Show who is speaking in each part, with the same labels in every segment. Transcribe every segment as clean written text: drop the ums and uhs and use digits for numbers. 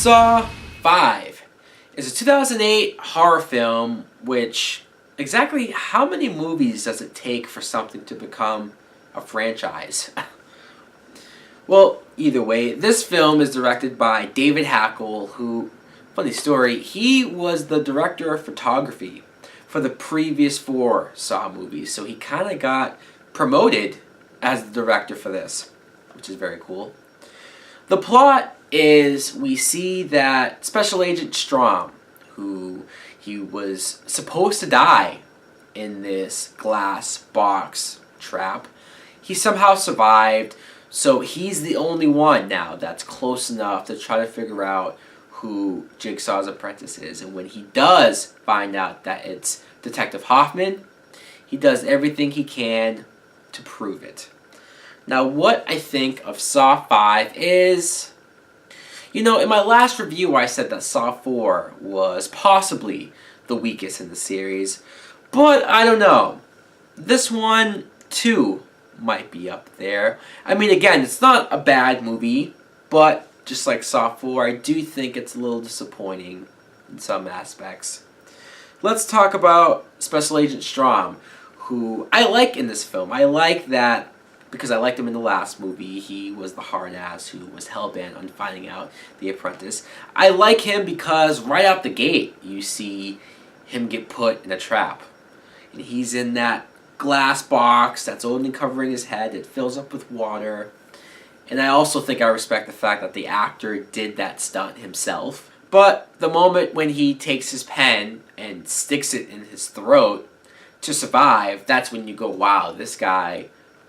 Speaker 1: Saw 5 is a 2008 horror film which, exactly how many movies does it take for something to become a franchise? Well, either way, this film is directed by David Hackle, who, funny story, he was the director of photography for the previous 4 Saw movies, so he kind of got promoted as the director for this, which is very cool. The plot is we see that Special Agent Strahm, who he was supposed to die in this glass box trap, he somehow survived, so he's the only one now that's close enough to try to figure out who Jigsaw's apprentice is. And when he does find out that it's Detective Hoffman, he does everything he can to prove it. Now, what I think of Saw 5 is, in my last review I said that Saw 4 was possibly the weakest in the series, but I don't know. This one, too, might be up there. I mean, again, it's not a bad movie, but just like Saw 4, I do think it's a little disappointing in some aspects. Let's talk about Special Agent Strahm, who I like in this film. I like that because I liked him in the last movie. He was the hard ass who was hellbent on finding out the apprentice. I like him because right out the gate, you see him get put in a trap. And he's in that glass box that's only covering his head. It fills up with water. And I also think I respect the fact that the actor did that stunt himself. But the moment when he takes his pen and sticks it in his throat to survive, that's when you go, wow, this guy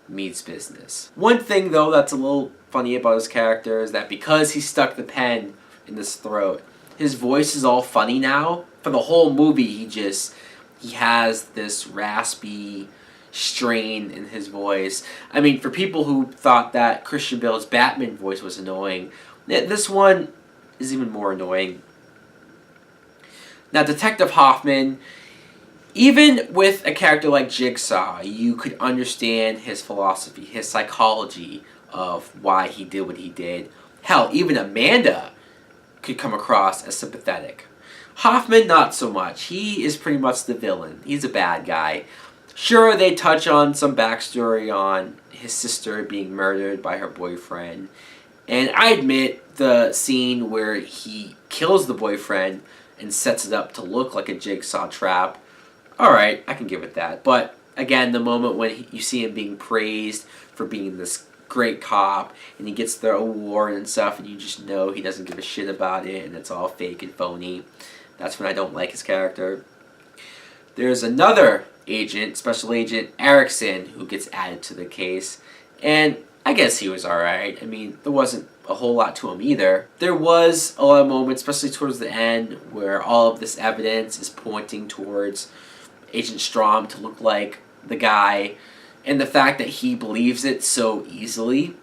Speaker 1: means business. One thing, though, that's a little funny about his character is that because he stuck the pen in his throat, his voice is all funny now. For the whole movie, he has this raspy strain in his voice. I mean, for people who thought that Christian Bale's Batman voice was annoying, this one is even more annoying. Now, Detective Hoffman, even with a character like Jigsaw, you could understand his philosophy, his psychology of why he did what he did. Hell, even Amanda could come across as sympathetic. Hoffman, not so much. He is pretty much the villain. He's a bad guy. Sure, they touch on some backstory on his sister being murdered by her boyfriend. And I admit, the scene where he kills the boyfriend and sets it up to look like a Jigsaw trap, alright, I can give it that. But again, the moment when you see him being praised for being this great cop, and he gets the award and stuff, and you just know he doesn't give a shit about it, and it's all fake and phony, that's when I don't like his character. There's another agent, Special Agent Erickson, who gets added to the case, and I guess he was alright. I mean, there wasn't a whole lot to him either. There was a lot of moments, especially towards the end, where all of this evidence is pointing towards Agent Strahm to look like the guy, and the fact that he believes it so easily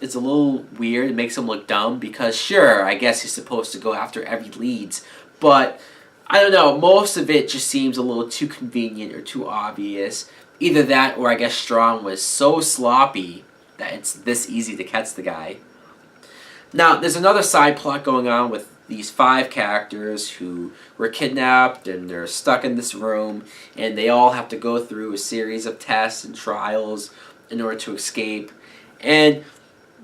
Speaker 1: is a little weird. It makes him look dumb because, sure, I guess he's supposed to go after every leads, but I don't know, most of it just seems a little too convenient or too obvious. Either that, or I guess Strahm was so sloppy that it's this easy to catch the guy. Now, there's another side plot going on with these 5 characters who were kidnapped and they're stuck in this room, and they all have to go through a series of tests and trials in order to escape. And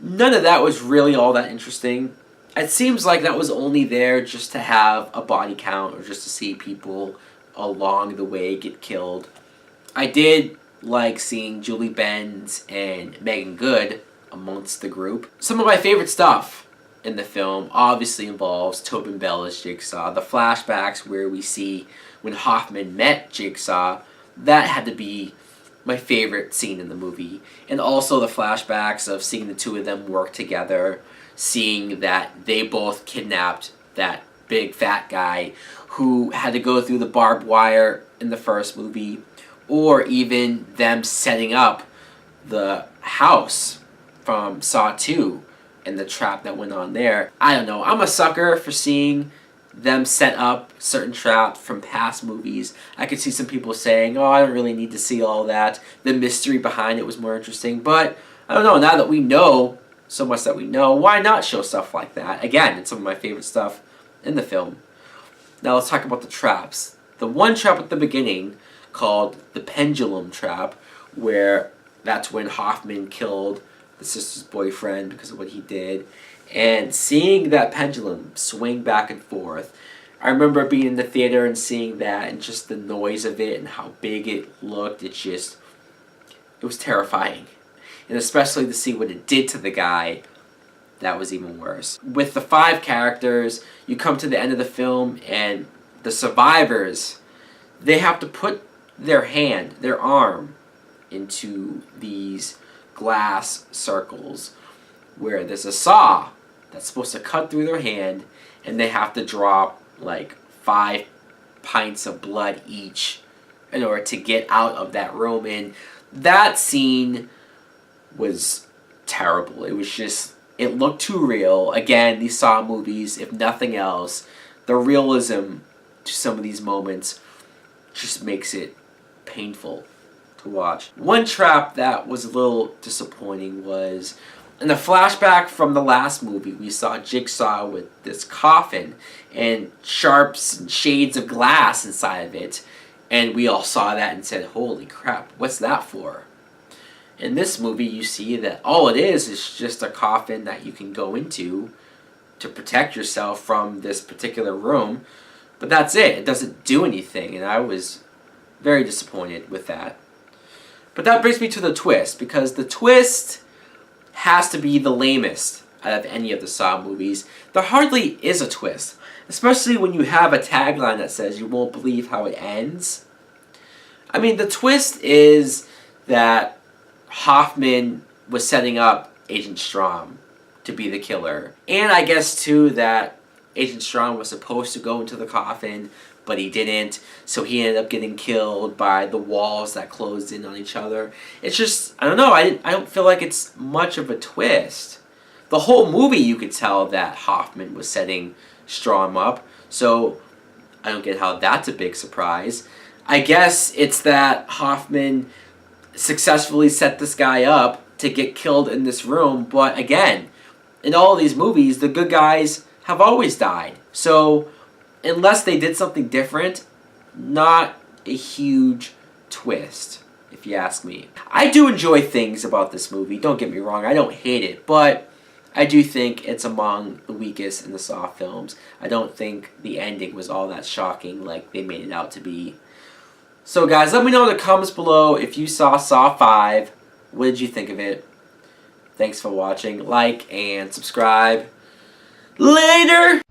Speaker 1: none of that was really all that interesting. It seems like that was only there just to have a body count or just to see people along the way get killed. I did like seeing Julie Benz and Megan Good amongst the group. Some of my favorite stuff in the film obviously involves Tobin Bell as Jigsaw. The flashbacks where we see when Hoffman met Jigsaw, that had to be my favorite scene in the movie. And also the flashbacks of seeing the two of them work together, seeing that they both kidnapped that big fat guy who had to go through the barbed wire in the first movie, or even them setting up the house from Saw 2 and the trap that went on there. I don't know, I'm a sucker for seeing them set up certain traps from past movies. I could see some people saying, oh, I don't really need to see all that. The mystery behind it was more interesting. But, I don't know, now that we know so much that we know, why not show stuff like that? Again, it's some of my favorite stuff in the film. Now let's talk about the traps. The one trap at the beginning, called the pendulum trap, where that's when Hoffman killed the sister's boyfriend because of what he did. And seeing that pendulum swing back and forth, I remember being in the theater and seeing that and just the noise of it and how big it looked. It was terrifying. And especially to see what it did to the guy, that was even worse. With the 5 characters, you come to the end of the film and the survivors, they have to put their arm into these glass circles where there's a saw that's supposed to cut through their hand, and they have to drop like 5 pints of blood each in order to get out of that room. And that scene was terrible. It looked too real. Again, these Saw movies, if nothing else, the realism to some of these moments just makes it painful to watch. One trap that was a little disappointing was in the flashback from the last movie, we saw Jigsaw with this coffin and sharps and shades of glass inside of it, and we all saw that and said, holy crap, what's that for? In this movie, you see that all it is just a coffin that you can go into to protect yourself from this particular room, but that's it. It doesn't do anything, and I was very disappointed with that. But that brings me to the twist, because the twist has to be the lamest out of any of the Saw movies. There hardly is a twist, especially when you have a tagline that says you won't believe how it ends. I mean, the twist is that Hoffman was setting up Agent Strahm to be the killer. And I guess, too, that Agent Strahm was supposed to go into the coffin, but he didn't, so he ended up getting killed by the walls that closed in on each other. It's just, I don't know, I don't feel like it's much of a twist. The whole movie you could tell that Hoffman was setting Strahm up, so I don't get how that's a big surprise. I guess it's that Hoffman successfully set this guy up to get killed in this room, but again, in all of these movies, the good guys have always died. So unless they did something different, not a huge twist, if you ask me. I do enjoy things about this movie, don't get me wrong, I don't hate it, but I do think it's among the weakest in the Saw films. I don't think the ending was all that shocking like they made it out to be. So guys, let me know in the comments below if you saw Saw 5. What did you think of it? Thanks for watching. Like and subscribe. Later!